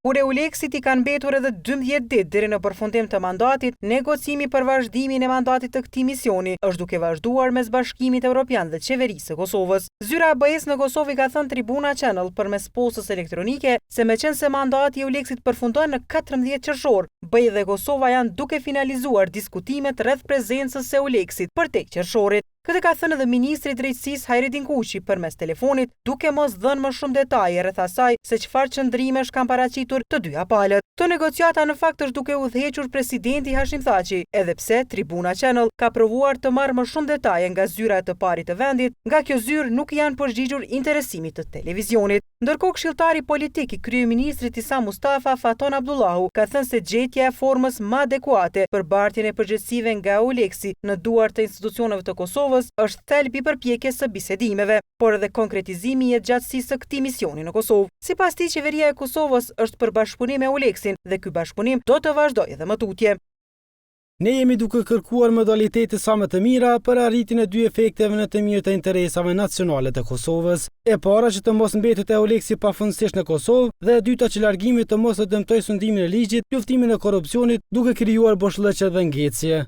kur EULEX-it i kanë mbetur edhe 12 ditë deri në përfundim të mandatit, negocimi për vazhdimin e mandatit të këtij misioni është duke vazhduar mes Bashkimit Evropian dhe Qeverisë së Kosovës. Zyra e BE-s në Kosovë ka thënë Tribuna Channel përmes postës elektronike se meqense mandati i EULEX-it përfundon në 14 qershor, BE dhe Kosova janë duke finalizuar diskutimet rreth prezencës së EULEX-it për tek qershorit. Këtë ka thënë edhe Ministri i Drejtësisë Hajredin Kuqi përmes telefonit, duke mos dhënë më shumë detaje rreth asaj se çfarë qëndrimesh kanë paraqitur të dyja palët. Këto negociata në fakt është duke udhëhequr presidenti Hashim Thaçi, edhe pse Tribuna Channel ka provuar të marrë më shumë detaje nga zyra e të parit të vendit, nga kjo zyrë nuk janë përgjigjur interesimit të televizionit. Ndërkohë këshilltari politik i kryeministrit Isa Mustafa, Faton Abdullahu, ka thënë se gjetja e formës më adekuate për bartjen e përgjegjësive nga EULEX-i në duart të institucioneve të Kosovës është thelbi i përpjekjes së bisedimeve, por edhe konkretizimi i gjatësisë së këtij misioni në Kosovë. Sipas tij, qeveria e Kosovës është për bashkëpunim me EULEX-in dhe ky bashkëpunim do të vazhdojë edhe më tutje. Ne jemi duke kërkuar modalitete sa më të mira për arritjen e dy efekteve në të mirë të interesave nacionale të Kosovës. E para që të mos mbetet EULEX-i pafundësisht në Kosovë dhe e dyta që largimi të mos të dëmtojë sundimin e ligjit, luftimin e korrupsionit, duke krijuar boshllëqe dhe ngecje.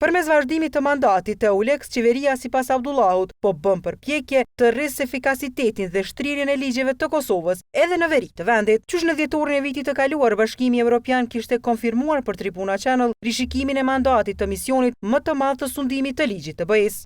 Përmes vazhdimit të mandatit të EULEX, qeveria sipas Abdullahut po bën përpjekje të rrisë efikasitetin dhe shtrirjen e ligjeve të Kosovës edhe në veri të vendit. Qysh në dhjetorin e vitit të kaluar, Bashkimi Evropian kishte konfirmuar për Tribuna Channel rishikimin e mandatit të misionit më të madh të sundimit të ligjit të BE-s.